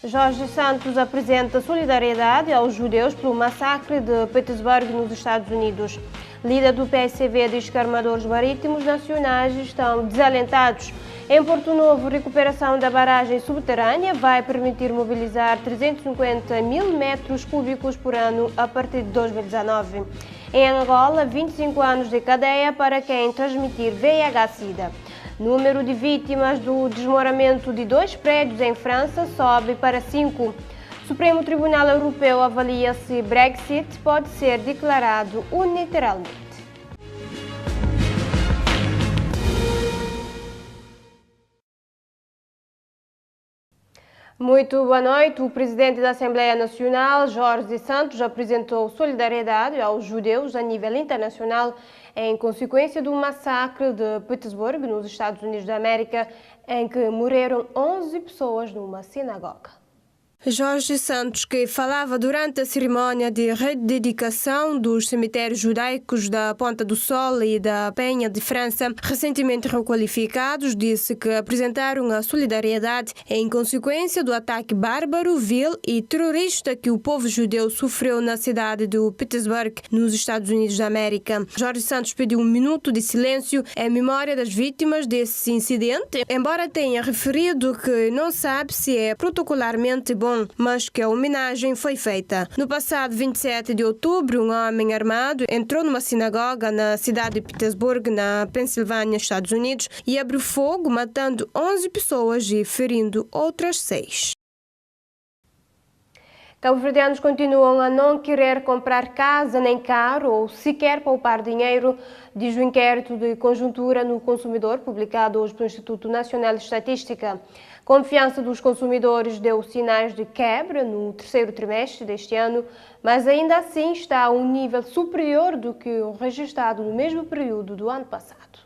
Jorge Santos apresenta solidariedade aos judeus pelo massacre de Petersburg, nos Estados Unidos. Líder do PSV diz que armadores marítimos nacionais estão desalentados. Em Porto Novo, recuperação da barragem subterrânea vai permitir mobilizar 350 mil metros cúbicos por ano a partir de 2019. Em Angola, 25 anos de cadeia para quem transmitir VIH-Sida. Número de vítimas do desmoronamento de 2 prédios em França sobe para 5. Supremo Tribunal Europeu avalia se Brexit pode ser declarado unilateralmente. Muito boa noite. O presidente da Assembleia Nacional, Jorge Santos, apresentou solidariedade aos judeus a nível internacional em consequência do massacre de Petersburg, nos Estados Unidos da América, em que morreram 11 pessoas numa sinagoga. Jorge Santos, que falava durante a cerimônia de rededicação dos cemitérios judaicos da Ponta do Sol e da Penha de França, recentemente requalificados, disse que apresentaram a solidariedade em consequência do ataque bárbaro, vil e terrorista que o povo judeu sofreu na cidade de Petersburg, nos Estados Unidos da América. Jorge Santos pediu um minuto de silêncio em memória das vítimas desse incidente, embora tenha referido que não sabe se é protocolarmente bom, mas que a homenagem foi feita. No passado 27 de outubro, um homem armado entrou numa sinagoga na cidade de Petersburg, na Pensilvânia, Estados Unidos, e abriu fogo, matando 11 pessoas e ferindo outras 6. Cabo-verdianos continuam a não querer comprar casa nem carro ou sequer poupar dinheiro, diz o inquérito de conjuntura no consumidor publicado hoje pelo Instituto Nacional de Estatística. Confiança dos consumidores deu sinais de quebra no terceiro trimestre deste ano, mas ainda assim está a um nível superior do que o registrado no mesmo período do ano passado.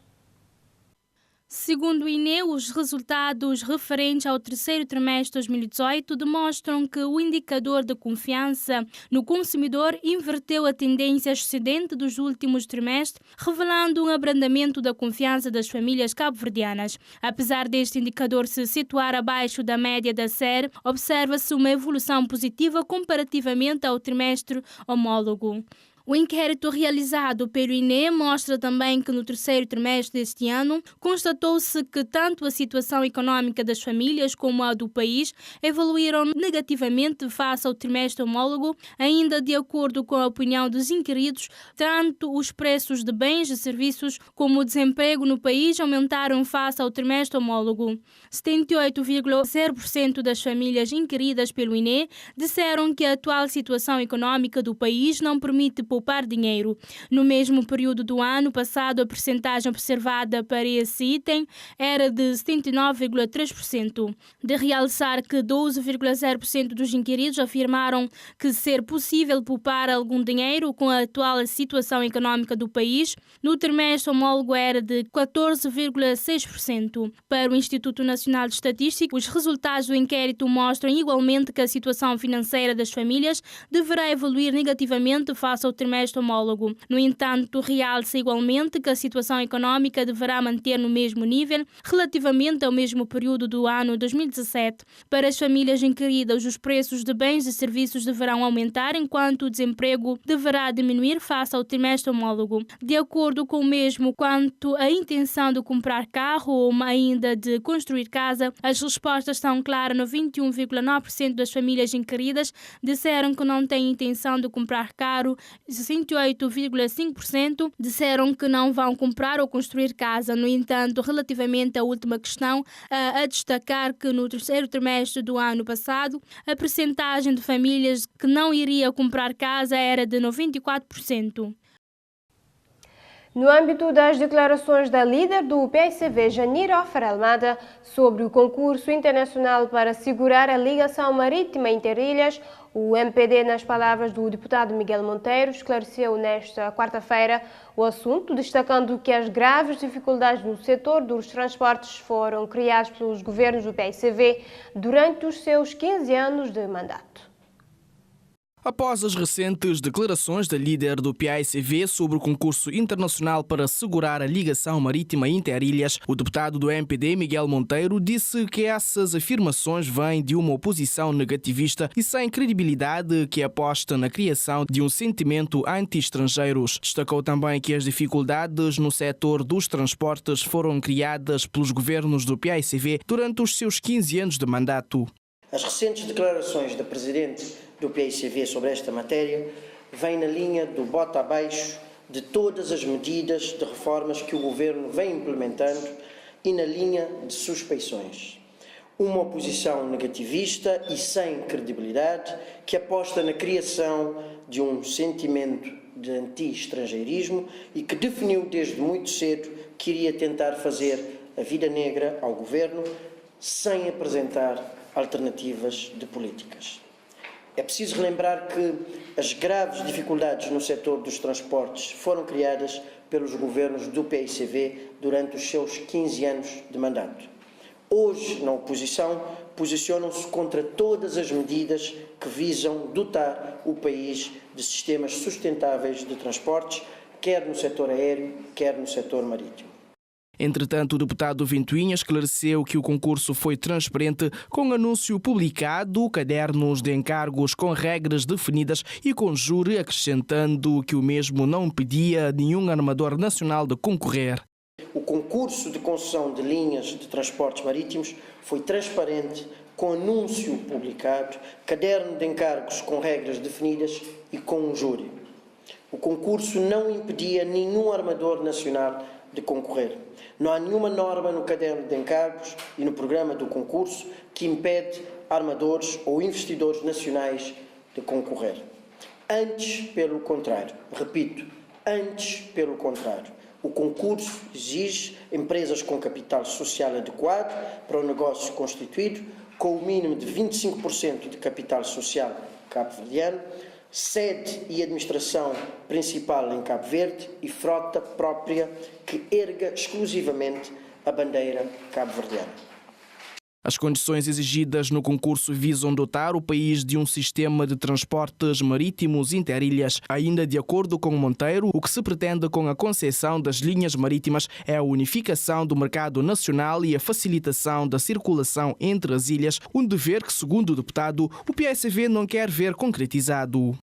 Segundo o INE, os resultados referentes ao terceiro trimestre de 2018 demonstram que o indicador de confiança no consumidor inverteu a tendência ascendente dos últimos trimestres, revelando um abrandamento da confiança das famílias cabo-verdianas. Apesar deste indicador se situar abaixo da média da série, observa-se uma evolução positiva comparativamente ao trimestre homólogo. O inquérito realizado pelo INE mostra também que no terceiro trimestre deste ano constatou-se que tanto a situação econômica das famílias como a do país evoluíram negativamente face ao trimestre homólogo. Ainda de acordo com a opinião dos inquiridos, tanto os preços de bens e serviços como o desemprego no país aumentaram face ao trimestre homólogo. 78,0% das famílias inquiridas pelo INE disseram que a atual situação econômica do país não permite poupar dinheiro. No mesmo período do ano passado, a percentagem observada para esse item era de 79,3%. De realçar que 12,0% dos inquiridos afirmaram que ser possível poupar algum dinheiro com a atual situação econômica do país. No trimestre homólogo era de 14,6%. Para o Instituto Nacional de Estatística, os resultados do inquérito mostram igualmente que a situação financeira das famílias deverá evoluir negativamente face ao trimestre homólogo. No entanto, realça igualmente que a situação econômica deverá manter no mesmo nível relativamente ao mesmo período do ano 2017. Para as famílias inquiridas, os preços de bens e serviços deverão aumentar, enquanto o desemprego deverá diminuir face ao trimestre homólogo. De acordo com o mesmo quanto à intenção de comprar carro ou ainda de construir casa, as respostas são claras. 91,9% das famílias inquiridas disseram que não têm intenção de comprar carro, 68,5% disseram que não vão comprar ou construir casa. No entanto, relativamente à última questão, a destacar que no terceiro trimestre do ano passado, a percentagem de famílias que não iria comprar casa era de 94%. No âmbito das declarações da líder do PSV, Janira Almada, sobre o concurso internacional para assegurar a ligação marítima interilhas, o MPD, nas palavras do deputado Miguel Monteiro, esclareceu nesta quarta-feira o assunto, destacando que as graves dificuldades no setor dos transportes foram criadas pelos governos do PSV durante os seus 15 anos de mandato. Após as recentes declarações da líder do PAICV sobre o concurso internacional para assegurar a ligação marítima interilhas, o deputado do MPD, Miguel Monteiro, disse que essas afirmações vêm de uma oposição negativista e sem credibilidade que aposta na criação de um sentimento anti-estrangeiros. Destacou também que as dificuldades no setor dos transportes foram criadas pelos governos do PAICV durante os seus 15 anos de mandato. As recentes declarações da Presidente do PAICV sobre esta matéria vêm na linha do bota abaixo de todas as medidas de reformas que o Governo vem implementando e na linha de suspeições. Uma oposição negativista e sem credibilidade que aposta na criação de um sentimento de anti-estrangeirismo e que definiu desde muito cedo que iria tentar fazer a vida negra ao Governo sem apresentar alternativas de políticas. É preciso relembrar que as graves dificuldades no setor dos transportes foram criadas pelos governos do PAICV durante os seus 15 anos de mandato. Hoje, na oposição, posicionam-se contra todas as medidas que visam dotar o país de sistemas sustentáveis de transportes, quer no setor aéreo, quer no setor marítimo. Entretanto, o deputado Ventoinha esclareceu que o concurso foi transparente, com anúncio publicado, cadernos de encargos com regras definidas e com júri, acrescentando que o mesmo não impedia nenhum armador nacional de concorrer. O concurso de concessão de linhas de transportes marítimos foi transparente, com anúncio publicado, caderno de encargos com regras definidas e com um júri. O concurso não impedia nenhum armador nacional de concorrer. Não há nenhuma norma no caderno de encargos e no programa do concurso que impede armadores ou investidores nacionais de concorrer. Antes, pelo contrário, repito, antes, pelo contrário, o concurso exige empresas com capital social adequado para o negócio constituído, com o mínimo de 25% de capital social cabo-verdiano, sede e administração principal em Cabo Verde e frota própria que erga exclusivamente a bandeira cabo-verdiana. As condições exigidas no concurso visam dotar o país de um sistema de transportes marítimos interilhas. Ainda de acordo com Monteiro, o que se pretende com a concessão das linhas marítimas é a unificação do mercado nacional e a facilitação da circulação entre as ilhas, um dever que, segundo o deputado, o PAICV não quer ver concretizado.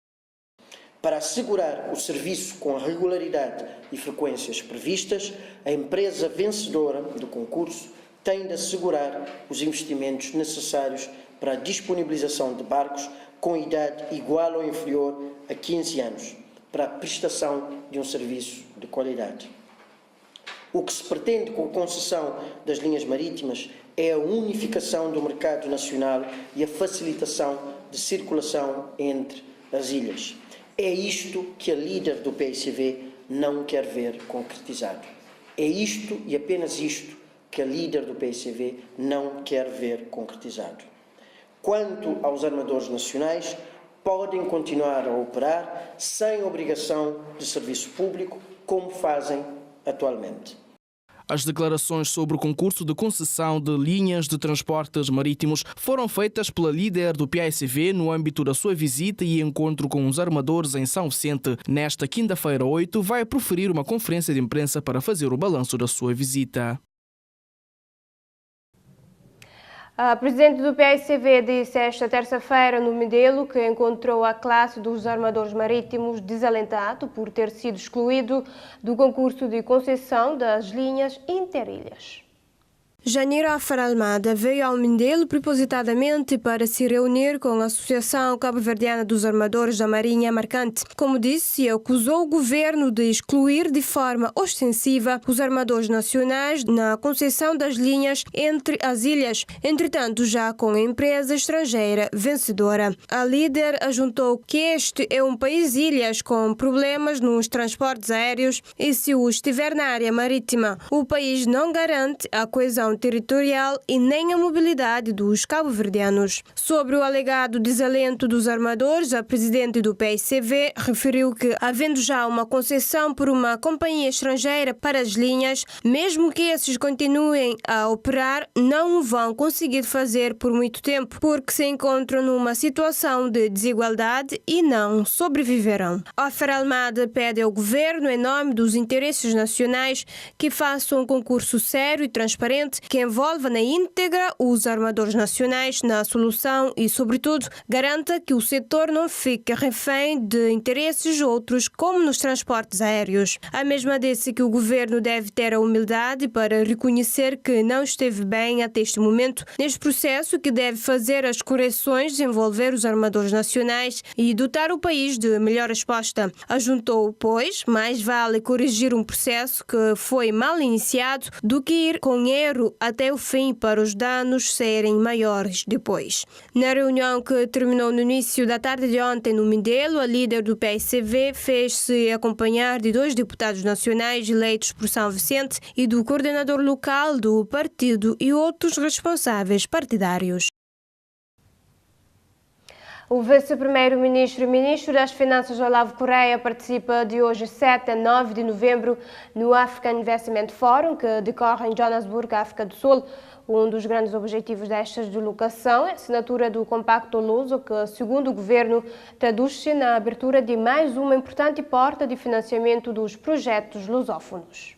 Para assegurar o serviço com a regularidade e frequências previstas, a empresa vencedora do concurso tem de assegurar os investimentos necessários para a disponibilização de barcos com idade igual ou inferior a 15 anos, para a prestação de um serviço de qualidade. O que se pretende com a concessão das linhas marítimas é a unificação do mercado nacional e a facilitação de circulação entre as ilhas. É isto que a líder do PAICV não quer ver concretizado. É isto e apenas isto que a líder do PAICV não quer ver concretizado. Quanto aos armadores nacionais, podem continuar a operar sem obrigação de serviço público, como fazem atualmente. As declarações sobre o concurso de concessão de linhas de transportes marítimos foram feitas pela líder do PAICV no âmbito da sua visita e encontro com os armadores em São Vicente. Nesta quinta-feira, 8, vai proferir uma conferência de imprensa para fazer o balanço da sua visita. A presidente do PAICV disse esta terça-feira no Medelo que encontrou a classe dos armadores marítimos desalentado por ter sido excluído do concurso de concessão das linhas interilhas. Janira Faralmada veio ao Mindelo propositadamente para se reunir com a Associação Cabo-Verdiana dos Armadores da Marinha Mercante. Como disse, acusou o governo de excluir de forma ostensiva os armadores nacionais na concessão das linhas entre as ilhas, entretanto já com a empresa estrangeira vencedora. A líder ajuntou que este é um país-ilhas com problemas nos transportes aéreos e se o estiver na área marítima, o país não garante a coesão integração territorial e nem a mobilidade dos cabo-verdianos. Sobre o alegado desalento dos armadores, a presidente do PICV referiu que, havendo já uma concessão por uma companhia estrangeira para as linhas, mesmo que esses continuem a operar, não o vão conseguir fazer por muito tempo, porque se encontram numa situação de desigualdade e não sobreviverão. Ofer Almada pede ao governo, em nome dos interesses nacionais, que faça um concurso sério e transparente que envolva na íntegra os armadores nacionais na solução e, sobretudo, garanta que o setor não fique refém de interesses outros, como nos transportes aéreos. A mesma disse que o governo deve ter a humildade para reconhecer que não esteve bem até este momento neste processo, que deve fazer as correções, desenvolver os armadores nacionais e dotar o país de melhor resposta. Ajuntou, pois, mais vale corrigir um processo que foi mal iniciado do que ir com erro até o fim para os danos serem maiores depois. Na reunião que terminou no início da tarde de ontem no Mindelo, a líder do PICV fez-se acompanhar de 2 deputados nacionais eleitos por São Vicente e do coordenador local do partido e outros responsáveis partidários. O vice-primeiro-ministro e ministro das Finanças, Olavo Correia, participa de hoje, 7 a 9 de novembro, no African Investment Forum, que decorre em Johannesburgo, África do Sul. Um dos grandes objetivos desta deslocação é a assinatura do Compacto Luso, que, segundo o governo, traduz-se na abertura de mais uma importante porta de financiamento dos projetos lusófonos.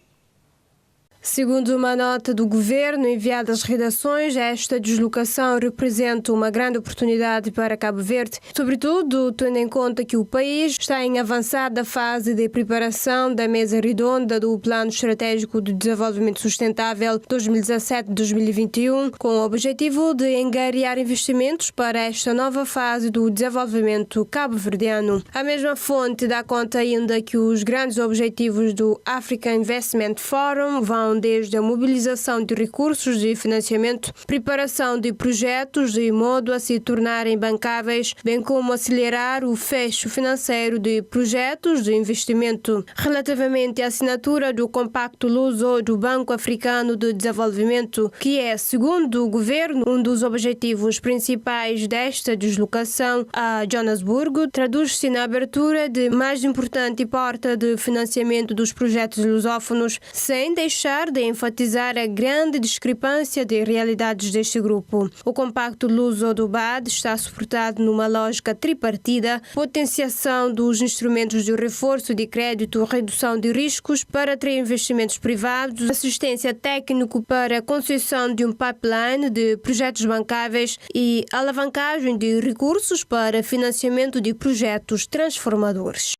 Segundo uma nota do governo enviada às redações, esta deslocação representa uma grande oportunidade para Cabo Verde, sobretudo tendo em conta que o país está em avançada fase de preparação da mesa redonda do Plano Estratégico de Desenvolvimento Sustentável 2017-2021, com o objetivo de angariar investimentos para esta nova fase do desenvolvimento cabo-verdiano. A mesma fonte dá conta ainda que os grandes objetivos do African Investment Forum vão desde a mobilização de recursos de financiamento, preparação de projetos de modo a se tornarem bancáveis, bem como acelerar o fecho financeiro de projetos de investimento. Relativamente à assinatura do Compacto Luso do Banco Africano de Desenvolvimento, que é, segundo o governo, um dos objetivos principais desta deslocação a Johannesburgo, traduz-se na abertura de mais importante porta de financiamento dos projetos lusófonos, sem deixar de enfatizar a grande discrepância de realidades deste grupo. O Compacto Luso do BAD está suportado numa lógica tripartida: potenciação dos instrumentos de reforço de crédito, redução de riscos para atrair investimentos privados, assistência técnica para a construção de um pipeline de projetos bancáveis e alavancagem de recursos para financiamento de projetos transformadores.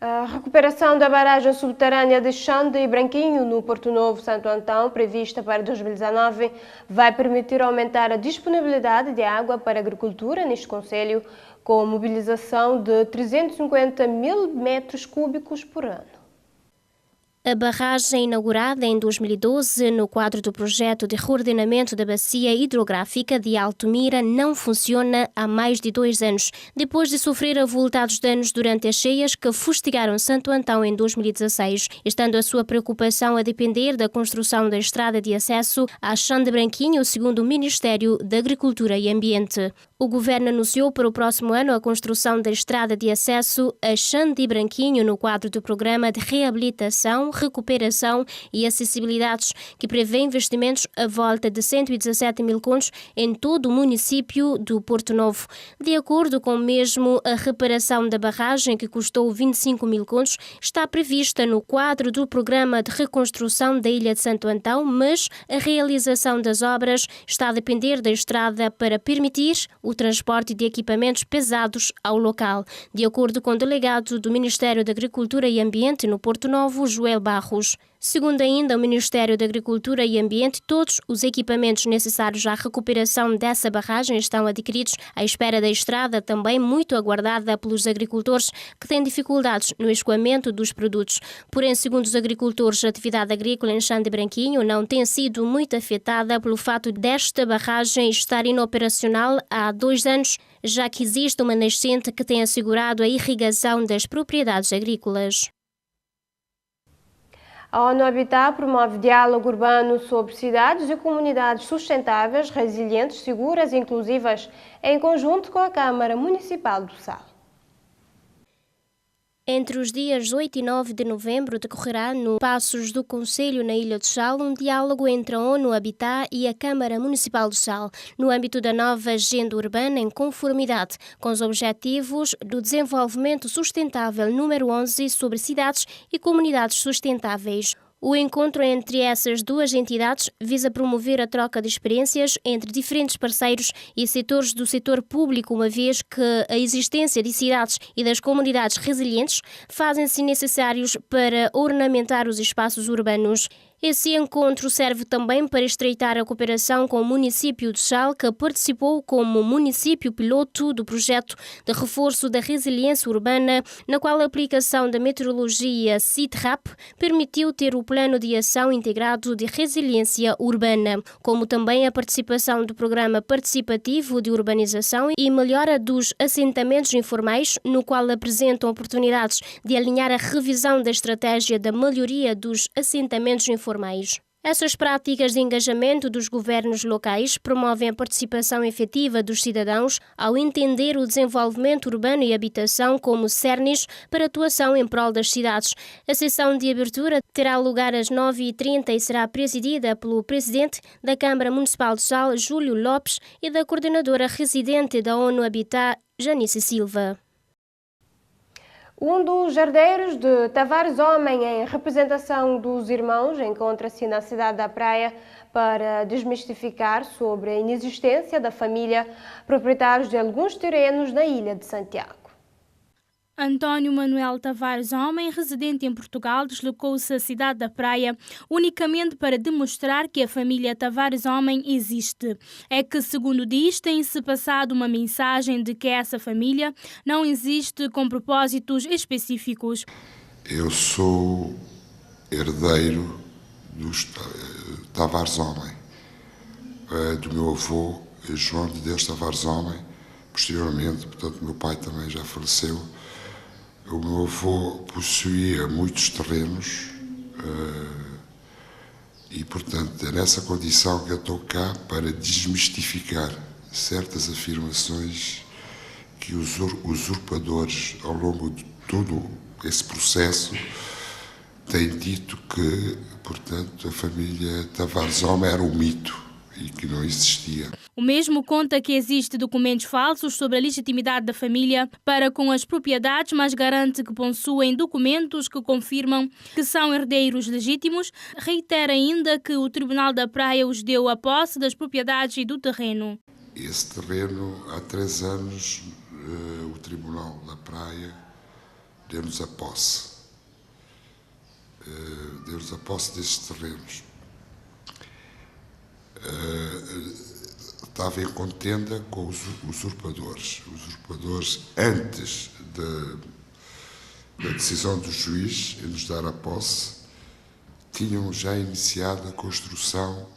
A recuperação da barragem subterrânea de Xande e Branquinho, no Porto Novo, Santo Antão, prevista para 2019, vai permitir aumentar a disponibilidade de água para a agricultura neste concelho, com mobilização de 350 mil metros cúbicos por ano. A barragem, inaugurada em 2012 no quadro do projeto de reordenamento da bacia hidrográfica de Alto-Mira, não funciona há mais de 2 anos, depois de sofrer avultados danos durante as cheias que fustigaram Santo Antão em 2016, estando a sua preocupação a depender da construção da estrada de acesso a Xande Branquinho, segundo o Ministério da Agricultura e Ambiente. O governo anunciou para o próximo ano a construção da estrada de acesso a Xande Branquinho no quadro do Programa de Reabilitação, Recuperação e Acessibilidades, que prevê investimentos à volta de 117 mil contos em todo o município do Porto Novo. De acordo com o mesmo, a reparação da barragem, que custou 25 mil contos, está prevista no quadro do Programa de Reconstrução da Ilha de Santo Antão, mas a realização das obras está a depender da estrada para permitir o transporte de equipamentos pesados ao local, de acordo com o delegado do Ministério da Agricultura e Ambiente no Porto Novo, Joel Barros. Segundo ainda o Ministério da Agricultura e Ambiente, todos os equipamentos necessários à recuperação dessa barragem estão adquiridos à espera da estrada, também muito aguardada pelos agricultores que têm dificuldades no escoamento dos produtos. Porém, segundo os agricultores, a atividade agrícola em Xande Branquinho não tem sido muito afetada pelo fato desta barragem estar inoperacional há 2 anos, já que existe uma nascente que tem assegurado a irrigação das propriedades agrícolas. A ONU Habitat promove diálogo urbano sobre cidades e comunidades sustentáveis, resilientes, seguras e inclusivas, em conjunto com a Câmara Municipal do Sal. Entre os dias 8 e 9 de novembro decorrerá no Passos do Conselho na Ilha do Sal um diálogo entre a ONU Habitat e a Câmara Municipal do Sal, no âmbito da nova Agenda Urbana em conformidade com os Objetivos do Desenvolvimento Sustentável número 11 sobre cidades e comunidades sustentáveis. O encontro entre essas duas entidades visa promover a troca de experiências entre diferentes parceiros e setores do setor público, uma vez que a existência de cidades e das comunidades resilientes fazem-se necessários para ornamentar os espaços urbanos. Esse encontro serve também para estreitar a cooperação com o município de Sal, que participou como município piloto do projeto de reforço da resiliência urbana, na qual a aplicação da meteorologia CITRAP permitiu ter o Plano de Ação Integrado de Resiliência Urbana, como também a participação do Programa Participativo de Urbanização e Melhora dos Assentamentos Informais, no qual apresentam oportunidades de alinhar a revisão da estratégia da melhoria dos assentamentos informais. Essas práticas de engajamento dos governos locais promovem a participação efetiva dos cidadãos ao entender o desenvolvimento urbano e habitação como cernes para atuação em prol das cidades. A sessão de abertura terá lugar às 9h30 e será presidida pelo presidente da Câmara Municipal de Sal, Júlio Lopes, e da coordenadora residente da ONU Habitat, Janice Silva. Um dos herdeiros de Tavares Homem, em representação dos irmãos, encontra-se na cidade da Praia para desmistificar sobre a inexistência da família, proprietários de alguns terrenos na ilha de Santiago. António Manuel Tavares Homem, residente em Portugal, deslocou-se à cidade da Praia unicamente para demonstrar que a família Tavares Homem existe. É que, segundo diz, tem-se passado uma mensagem de que essa família não existe com propósitos específicos. Eu sou herdeiro dos Tavares Homem, do meu avô João de Deus Tavares Homem. Posteriormente, portanto, meu pai também já faleceu. O meu avô possuía muitos terrenos e, portanto, é nessa condição que eu estou cá para desmistificar certas afirmações que os usurpadores, ao longo de todo esse processo, têm dito que, portanto, a família Tavares Homem era um mito e que não existia. O mesmo conta que existem documentos falsos sobre a legitimidade da família para com as propriedades, mas garante que possuem documentos que confirmam que são herdeiros legítimos. Reitera ainda que o Tribunal da Praia os deu a posse das propriedades e do terreno. Esse terreno, há 3 anos, o Tribunal da Praia deu-nos a posse. Deu-nos a posse desses terrenos. Estava em contenda com os usurpadores. Os usurpadores, antes da decisão do juiz em nos dar a posse, tinham já iniciado a construção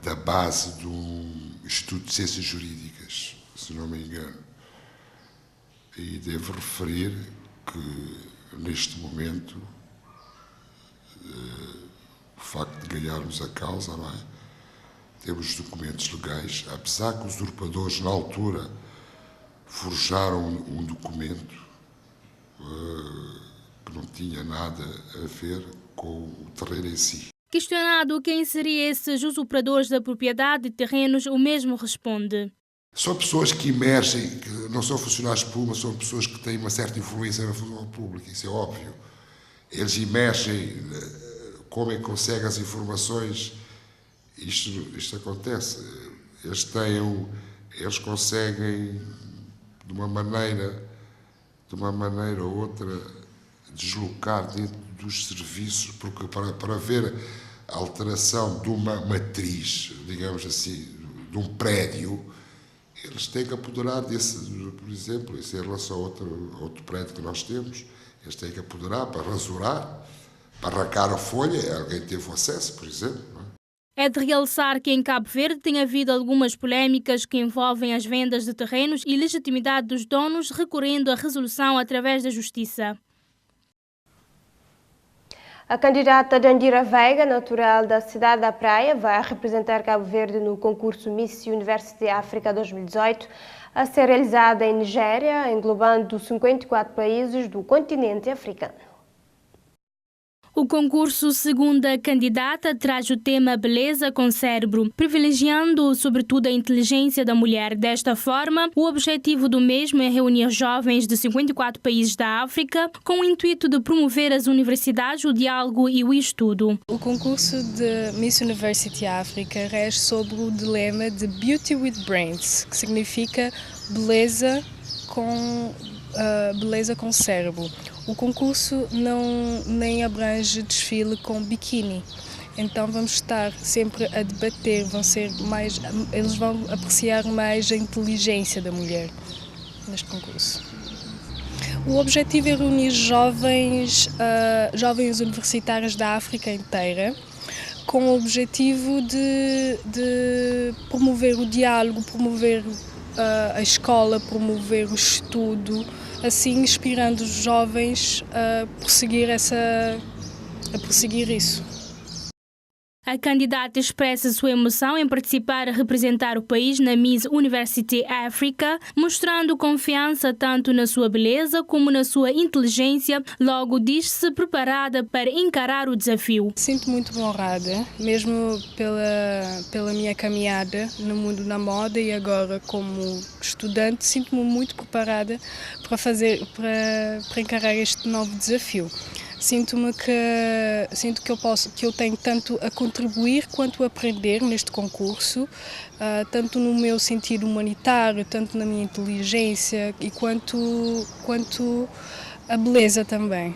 da base de um Instituto de Ciências Jurídicas, se não me engano. E devo referir que, neste momento, o facto de ganharmos a causa, não é? Temos documentos legais, apesar que os usurpadores, na altura, forjaram um documento que não tinha nada a ver com o terreno em si. Questionado quem seriam esses usurpadores da propriedade de terrenos, o mesmo responde. São pessoas que emergem, que não são funcionários públicos, são pessoas que têm uma certa influência na função pública, isso é óbvio. Eles emergem, como é que conseguem as informações. Isto acontece. Eles conseguem, de uma maneira ou outra, deslocar dentro dos serviços, porque para ver a alteração de uma matriz, digamos assim, de um prédio, eles têm que apoderar desse, por exemplo, isso em relação a outro prédio que nós temos, eles têm que apoderar para rasurar, para arrancar a folha, alguém teve acesso, por exemplo, não é? É de realçar que em Cabo Verde tem havido algumas polémicas que envolvem as vendas de terrenos e legitimidade dos donos, recorrendo à resolução através da Justiça. A candidata Dandira Veiga, natural da cidade da Praia, vai representar Cabo Verde no concurso Miss University África 2018, a ser realizada em Nigéria, englobando 54 países do continente africano. O concurso, segundo a candidata, traz o tema Beleza com Cérebro, privilegiando sobretudo a inteligência da mulher. Desta forma, o objetivo do mesmo é reunir jovens de 54 países da África com o intuito de promover as universidades, o diálogo e o estudo. O concurso de Miss University África rege sobre o dilema de Beauty with Brains, que significa beleza com cérebro. O concurso nem abrange desfile com biquíni, então vamos estar sempre a debater, eles vão apreciar mais a inteligência da mulher neste concurso. O objetivo é reunir jovens universitários da África inteira, com o objetivo de promover o diálogo, promover a escola, promover o estudo, assim inspirando os jovens a prosseguir isso. A candidata expressa sua emoção em participar e representar o país na Miss University África, mostrando confiança tanto na sua beleza como na sua inteligência. Logo diz-se preparada para encarar o desafio. Sinto muito honrada, mesmo pela minha caminhada no mundo da moda e agora como estudante, sinto-me muito preparada para encarar este novo desafio. Sinto que eu tenho tanto a contribuir quanto a aprender neste concurso, tanto no meu sentido humanitário, tanto na minha inteligência e quanto a beleza também.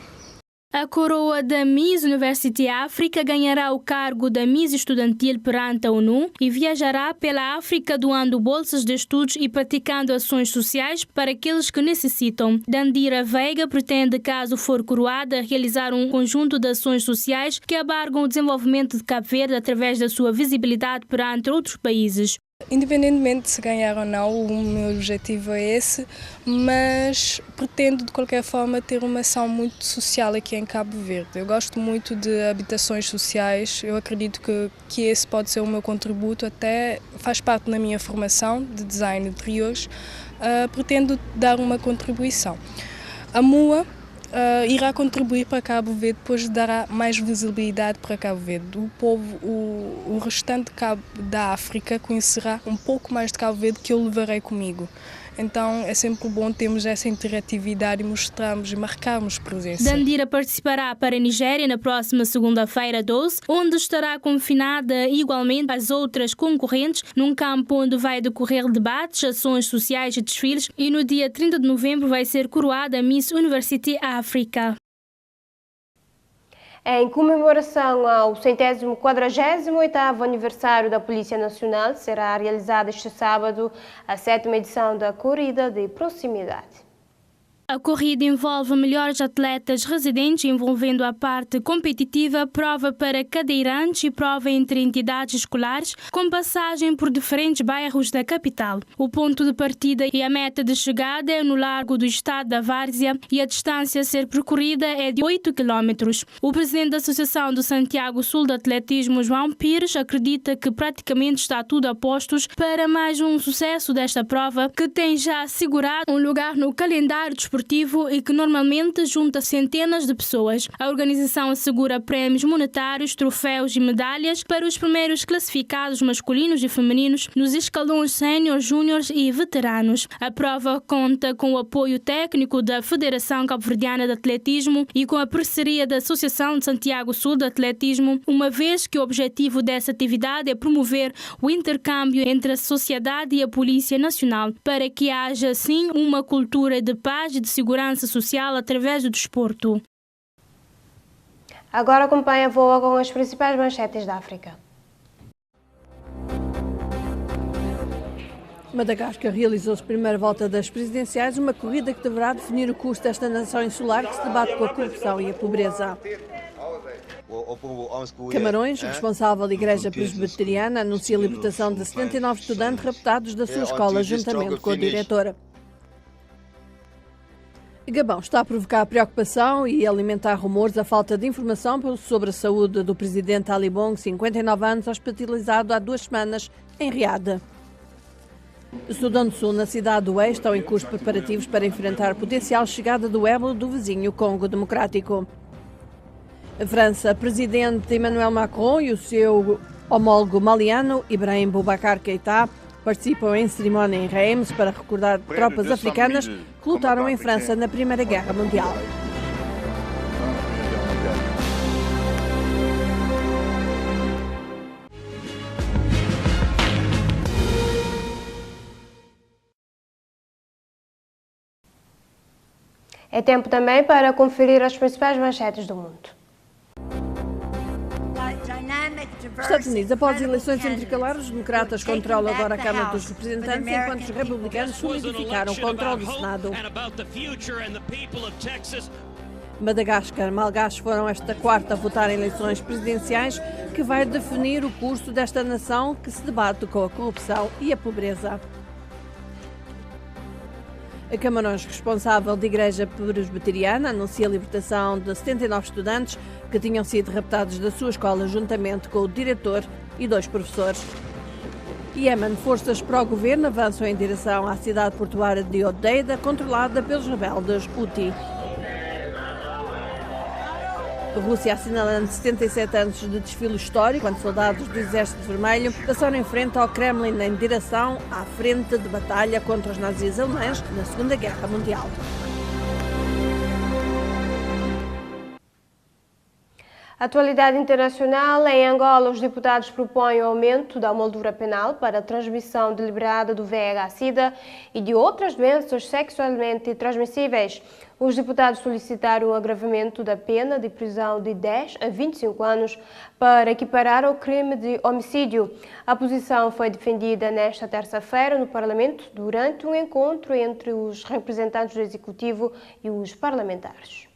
A coroa da Miss University África ganhará o cargo da Miss Estudantil perante a ONU e viajará pela África doando bolsas de estudos e praticando ações sociais para aqueles que necessitam. Dandira Veiga pretende, caso for coroada, realizar um conjunto de ações sociais que abarcam o desenvolvimento de Cabo Verde através da sua visibilidade perante outros países. Independentemente de se ganhar ou não, o meu objetivo é esse, mas pretendo de qualquer forma ter uma ação muito social aqui em Cabo Verde. Eu gosto muito de habitações sociais, eu acredito que esse pode ser o meu contributo, até faz parte da minha formação de design de interiores, pretendo dar uma contribuição. A MUA irá contribuir para Cabo Verde, depois dará mais visibilidade para Cabo Verde. O povo, o restante da África conhecerá um pouco mais de Cabo Verde que eu levarei comigo. Então é sempre bom termos essa interatividade e mostrarmos e marcarmos presença. Dandira participará para a Nigéria na próxima segunda-feira 12, onde estará confinada igualmente às outras concorrentes, num campo onde vai decorrer debates, ações sociais e desfiles, e no dia 30 de novembro vai ser coroada a Miss University África. Em comemoração ao 148º aniversário da Polícia Nacional, será realizada este sábado a 7ª edição da Corrida de Proximidade. A corrida envolve melhores atletas residentes, envolvendo a parte competitiva, prova para cadeirantes e prova entre entidades escolares, com passagem por diferentes bairros da capital. O ponto de partida e a meta de chegada é no Largo do Estado da Várzea e a distância a ser percorrida é de 8 km. O presidente da Associação do Santiago Sul de Atletismo, João Pires, acredita que praticamente está tudo a postos para mais um sucesso desta prova, que tem já assegurado um lugar no calendário desportivo e que normalmente junta centenas de pessoas. A organização assegura prémios monetários, troféus e medalhas para os primeiros classificados masculinos e femininos nos escalões sénior, júniores e veteranos. A prova conta com o apoio técnico da Federação Cabo-Verdiana de Atletismo e com a parceria da Associação de Santiago Sul de Atletismo, uma vez que o objetivo dessa atividade é promover o intercâmbio entre a sociedade e a Polícia Nacional, para que haja, assim, uma cultura de paz e de segurança social através do desporto. Agora acompanha a VOA com as principais manchetes da África. Madagascar realizou a primeira volta das presidenciais, uma corrida que deverá definir o curso desta nação insular que se debate com a corrupção e a pobreza. Camarões, responsável da Igreja Presbiteriana, anuncia a libertação de 79 estudantes raptados da sua escola juntamente com a diretora. Gabão está a provocar preocupação e alimentar rumores a falta de informação sobre a saúde do presidente Ali Bongo, 59 anos, hospitalizado há 2 semanas em Riad. Sudão do Sul, na cidade do Oeste, estão em curso preparativos para enfrentar a potencial chegada do ébola do vizinho Congo Democrático. A França, presidente Emmanuel Macron e o seu homólogo maliano, Ibrahim Boubacar Keïta, participam em cerimónia em Reims para recordar tropas africanas que lutaram em França na Primeira Guerra Mundial. É tempo também para conferir as principais manchetes do mundo. Estados Unidos, após eleições intercalares, os democratas controlam agora a Câmara dos Representantes, enquanto os republicanos solidificaram o controle do Senado. Madagascar, malgaches foram esta quarta a votar em eleições presidenciais que vai definir o curso desta nação que se debate com a corrupção e a pobreza. A Camarões, responsável de igreja presbiteriana, anuncia a libertação de 79 estudantes que tinham sido raptados da sua escola juntamente com o diretor e 2 professores. Iêmen, forças pró-governo avançam em direção à cidade portuária de Hodeida, controlada pelos rebeldes Houthi. A Rússia, assinalando 77 anos de desfile histórico, quando soldados do Exército Vermelho passaram em frente ao Kremlin em direção à frente de batalha contra os nazis alemães na Segunda Guerra Mundial. Atualidade internacional. Em Angola, os deputados propõem o aumento da moldura penal para a transmissão deliberada do VIH-Sida e de outras doenças sexualmente transmissíveis. Os deputados solicitaram o agravamento da pena de prisão de 10 a 25 anos para equiparar ao crime de homicídio. A posição foi defendida nesta terça-feira no Parlamento durante um encontro entre os representantes do Executivo e os parlamentares.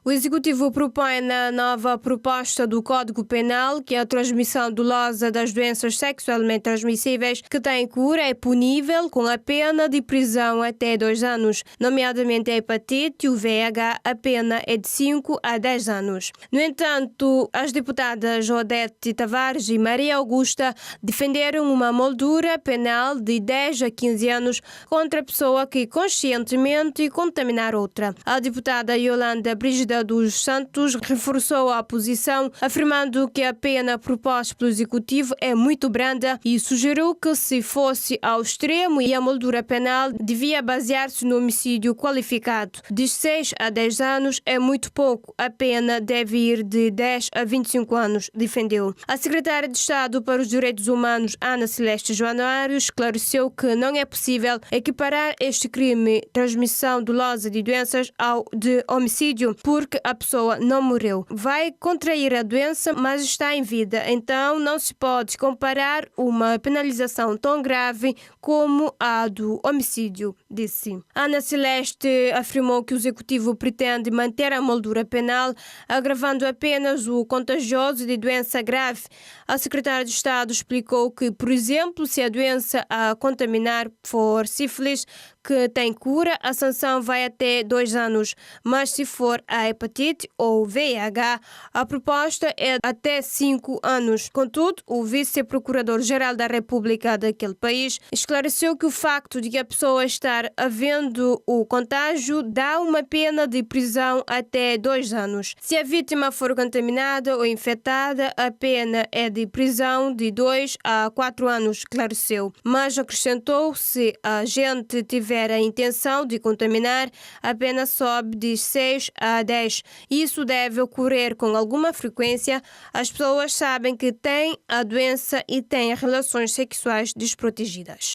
O Executivo propõe na nova proposta do Código Penal que a transmissão dolosa das doenças sexualmente transmissíveis que têm cura é punível com a pena de prisão até 2 anos. Nomeadamente a hepatite e o VIH, a pena é de 5 a 10 anos. No entanto, as deputadas Odete Tavares e Maria Augusta defenderam uma moldura penal de 10 a 15 anos contra a pessoa que conscientemente contaminar outra. A deputada Yolanda Brígida dos Santos reforçou a posição, afirmando que a pena proposta pelo Executivo é muito branda e sugeriu que, se fosse ao extremo e a moldura penal devia basear-se no homicídio qualificado. De 6 a 10 anos é muito pouco, a pena deve ir de 10 a 25 anos, defendeu. A secretária de Estado para os Direitos Humanos, Ana Celeste Januário, esclareceu que não é possível equiparar este crime, transmissão dolosa de doenças, ao de homicídio, porque a pessoa não morreu. Vai contrair a doença, mas está em vida. Então, não se pode comparar uma penalização tão grave como a do homicídio, disse. Ana Celeste afirmou que o Executivo pretende manter a moldura penal, agravando apenas o contagioso de doença grave. A secretária de Estado explicou que, por exemplo, se a doença a contaminar for sífilis, que tem cura, a sanção vai até 2 anos. Mas se for a hepatite ou VIH, a proposta é até 5 anos. Contudo, o vice-procurador-geral da República daquele país esclareceu que o facto de a pessoa estar havendo o contágio dá uma pena de prisão até 2 anos. Se a vítima for contaminada ou infectada, a pena é de prisão de 2 a 4 anos, esclareceu. Mas acrescentou, se a gente tiver a intenção de contaminar, a pena sobe de 6 a 10. Isso deve ocorrer com alguma frequência. As pessoas sabem que têm a doença e têm relações sexuais desprotegidas.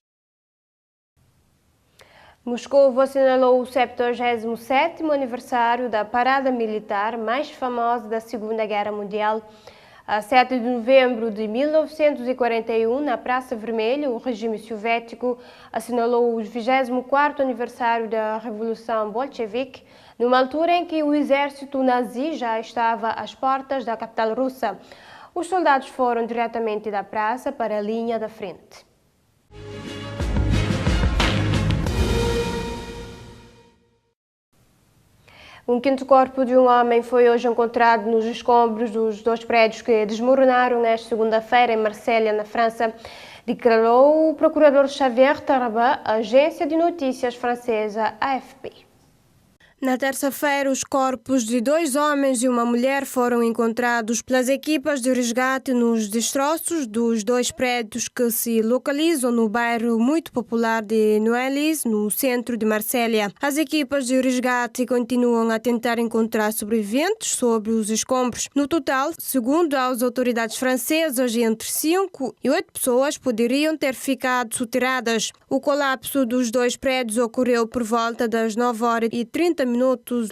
Moscou assinalou o 77º aniversário da parada militar mais famosa da Segunda Guerra Mundial. A 7 de novembro de 1941, na Praça Vermelha, o regime soviético assinalou o 24º aniversário da Revolução Bolchevique, numa altura em que o exército nazi já estava às portas da capital russa. Os soldados foram diretamente da praça para a linha da frente. Um quinto corpo de um homem foi hoje encontrado nos escombros dos 2 prédios que desmoronaram nesta segunda-feira em Marselha, na França, declarou o procurador Xavier Taraba, agência de notícias francesa AFP. Na terça-feira, os corpos de 2 homens e uma mulher foram encontrados pelas equipas de resgate nos destroços dos 2 prédios que se localizam no bairro muito popular de Noëllis, no centro de Marselha. As equipas de resgate continuam a tentar encontrar sobreviventes sobre os escombros. No total, segundo as autoridades francesas, entre 5 e 8 pessoas poderiam ter ficado soterradas. O colapso dos 2 prédios ocorreu por volta das 9h30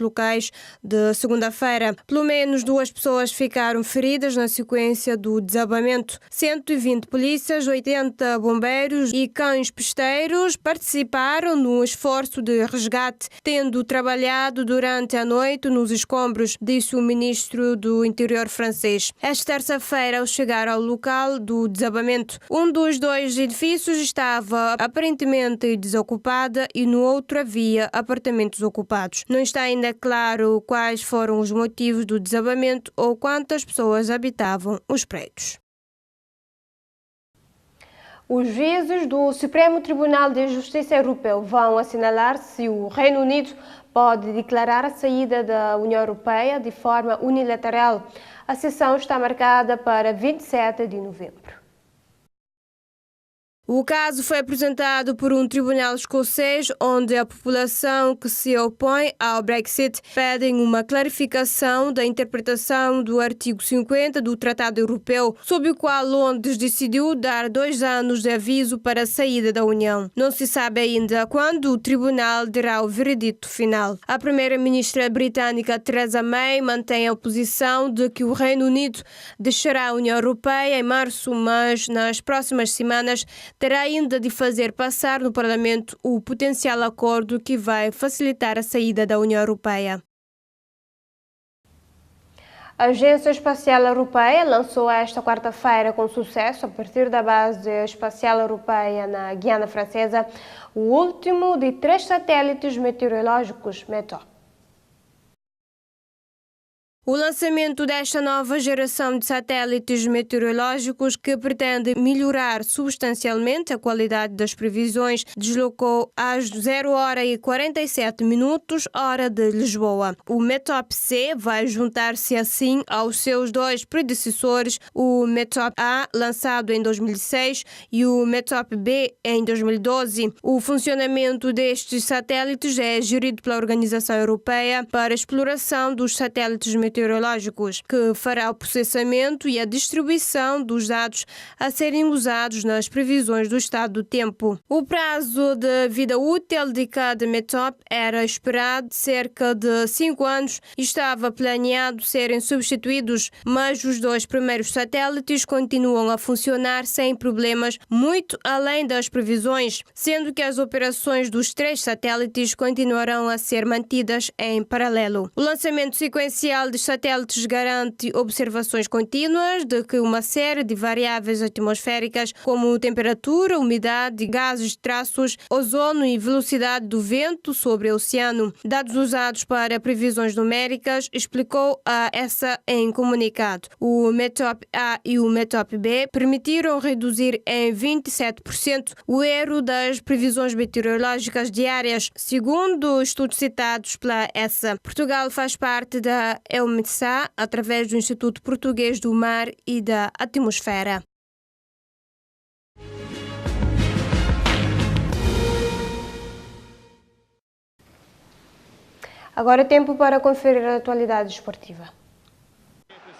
locais de segunda-feira. Pelo menos 2 pessoas ficaram feridas na sequência do desabamento. 120 polícias, 80 bombeiros e cães pesteiros participaram no esforço de resgate, tendo trabalhado durante a noite nos escombros, disse o ministro do Interior francês. Esta terça-feira, ao chegar ao local do desabamento, um dos 2 edifícios estava aparentemente desocupada e no outro havia apartamentos ocupados. Não está ainda claro quais foram os motivos do desabamento ou quantas pessoas habitavam os prédios. Os juízes do Supremo Tribunal de Justiça Europeu vão assinalar se o Reino Unido pode declarar a saída da União Europeia de forma unilateral. A sessão está marcada para 27 de novembro. O caso foi apresentado por um tribunal escocês, onde a população que se opõe ao Brexit pede uma clarificação da interpretação do artigo 50 do Tratado Europeu, sob o qual Londres decidiu dar 2 anos de aviso para a saída da União. Não se sabe ainda quando o tribunal dará o veredito final. A primeira-ministra britânica Theresa May mantém a posição de que o Reino Unido deixará a União Europeia em março, mas nas próximas semanas terá ainda de fazer passar no Parlamento o potencial acordo que vai facilitar a saída da União Europeia. A Agência Espacial Europeia lançou esta quarta-feira com sucesso, a partir da Base Espacial Europeia na Guiana Francesa, o último de 3 satélites meteorológicos METOP. O lançamento desta nova geração de satélites meteorológicos, que pretende melhorar substancialmente a qualidade das previsões, deslocou às 0h47, hora de Lisboa. O METOP-C vai juntar-se assim aos seus 2 predecessores, o METOP-A, lançado em 2006, e o METOP-B, em 2012. O funcionamento destes satélites é gerido pela Organização Europeia para a Exploração dos Satélites Meteorológicos, que fará o processamento e a distribuição dos dados a serem usados nas previsões do estado do tempo. O prazo de vida útil de cada METOP era esperado cerca de 5 anos e estava planeado serem substituídos, mas os 2 primeiros satélites continuam a funcionar sem problemas, muito além das previsões, sendo que as operações dos 3 satélites continuarão a ser mantidas em paralelo. O lançamento sequencial de satélites garante observações contínuas de que uma série de variáveis atmosféricas, como temperatura, umidade, gases, traços, ozono e velocidade do vento sobre o oceano, dados usados para previsões numéricas, explicou a ESA em comunicado. O METOP-A e o METOP-B permitiram reduzir em 27% o erro das previsões meteorológicas diárias, segundo estudos citados pela ESA. Portugal faz parte da EUMETSAT através do Instituto Português do Mar e da Atmosfera. Agora é tempo para conferir a atualidade esportiva.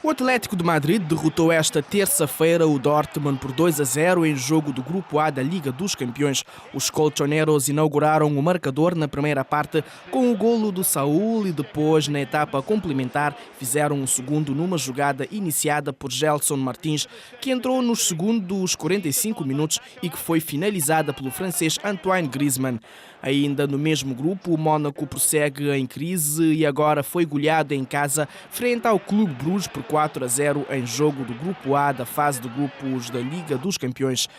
O Atlético de Madrid derrotou esta terça-feira o Dortmund por 2-0 em jogo do Grupo A da Liga dos Campeões. Os colchoneros inauguraram o marcador na primeira parte com o golo do Saúl e depois, na etapa complementar, fizeram um segundo numa jogada iniciada por Gelson Martins, que entrou nos segundos 45 minutos e que foi finalizada pelo francês Antoine Griezmann. Ainda no mesmo grupo, o Mónaco prossegue em crise e agora foi goleado em casa frente ao Clube Bruges por 4-0 em jogo do Grupo A da fase de grupos da Liga dos Campeões.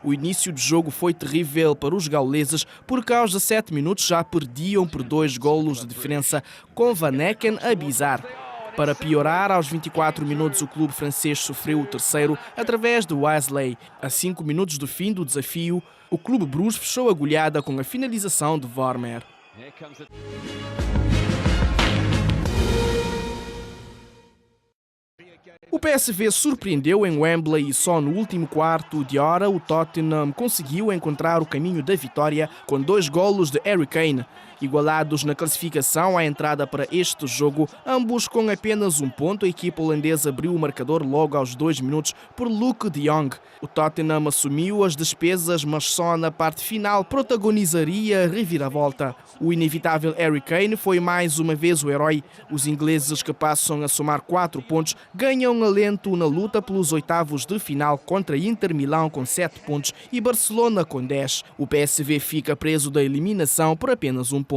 O início do jogo foi terrível para os gauleses, porque aos 17 minutos já perdiam por 2 golos de diferença, com Van Aken a bizar. Para piorar, aos 24 minutos o clube francês sofreu o terceiro através de Wesley. A 5 minutos do fim do desafio, o clube Bruges fechou a goleada com a finalização de Vormer. O PSV surpreendeu em Wembley e só no último quarto de hora o Tottenham conseguiu encontrar o caminho da vitória com 2 golos de Harry Kane. Igualados na classificação à entrada para este jogo, ambos com apenas 1 ponto, a equipa holandesa abriu o marcador logo aos 2 minutos por Luke de Jong. O Tottenham assumiu as despesas, mas só na parte final protagonizaria a reviravolta. O inevitável Harry Kane foi mais uma vez o herói. Os ingleses, que passam a somar 4 pontos, ganham alento na luta pelos oitavos de final contra Inter Milão com 7 pontos e Barcelona com 10. O PSV fica preso da eliminação por apenas 1 ponto.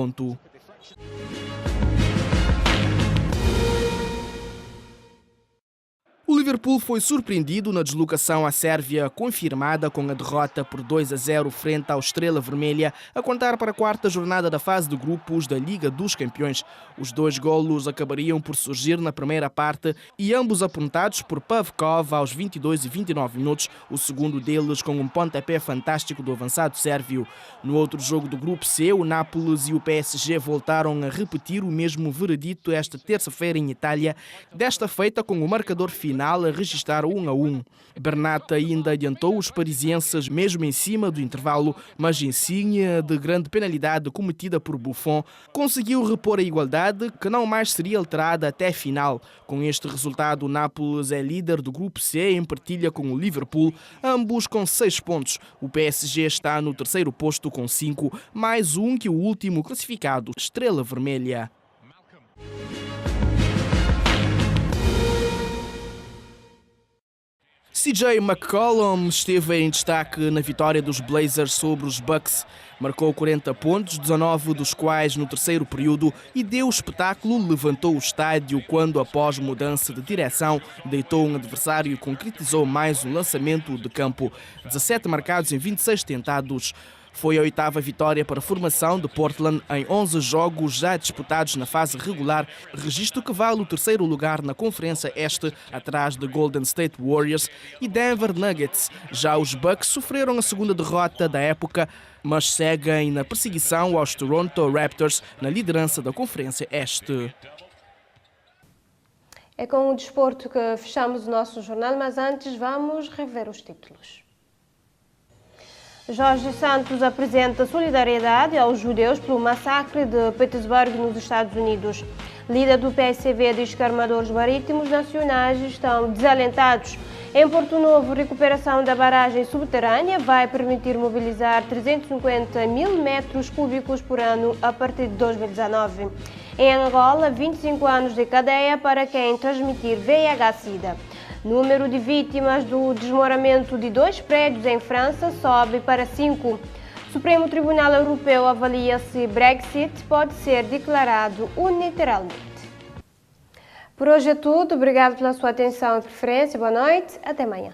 O Liverpool foi surpreendido na deslocação à Sérvia, confirmada com a derrota por 2-0 frente ao Estrela Vermelha, a contar para a 4ª jornada da fase de grupos da Liga dos Campeões. Os 2 golos acabariam por surgir na primeira parte e ambos apontados por Pavkov aos 22 e 29 minutos, o segundo deles com um pontapé fantástico do avançado sérvio. No outro jogo do grupo C, o Nápoles e o PSG voltaram a repetir o mesmo veredito esta terça-feira em Itália, desta feita com o marcador final a registrar 1-1. Bernat ainda adiantou os parisienses mesmo em cima do intervalo, mas insígnia de grande penalidade cometida por Buffon conseguiu repor a igualdade, que não mais seria alterada até a final. Com este resultado, o Nápoles é líder do grupo C em partilha com o Liverpool, ambos com 6 pontos. O PSG está no 3º posto com 5, mais um que o último classificado, Estrela Vermelha. CJ McCollum esteve em destaque na vitória dos Blazers sobre os Bucks. Marcou 40 pontos, 19 dos quais no terceiro período, e deu espetáculo, levantou o estádio quando, após mudança de direção, deitou um adversário e concretizou mais um lançamento de campo. 17 marcados em 26 tentados. Foi a 8ª vitória para a formação de Portland em 11 jogos já disputados na fase regular, registro que vale o 3º lugar na Conferência Este, atrás de Golden State Warriors e Denver Nuggets. Já os Bucks sofreram a 2ª derrota da época, mas seguem na perseguição aos Toronto Raptors na liderança da Conferência Este. É com o desporto que fechamos o nosso jornal, mas antes vamos rever os títulos. Jorge Santos apresenta solidariedade aos judeus pelo massacre de Petersburg, nos Estados Unidos. Líder do PSV diz que armadores marítimos nacionais estão desalentados. Em Porto Novo, recuperação da barragem subterrânea vai permitir mobilizar 350 mil metros cúbicos por ano a partir de 2019. Em Angola, 25 anos de cadeia para quem transmitir VIH-Sida. Número de vítimas do desmoronamento de 2 prédios em França sobe para 5. Supremo Tribunal Europeu avalia se Brexit pode ser declarado unilateralmente. Por hoje é tudo. Obrigado pela sua atenção e preferência. Boa noite. Até amanhã.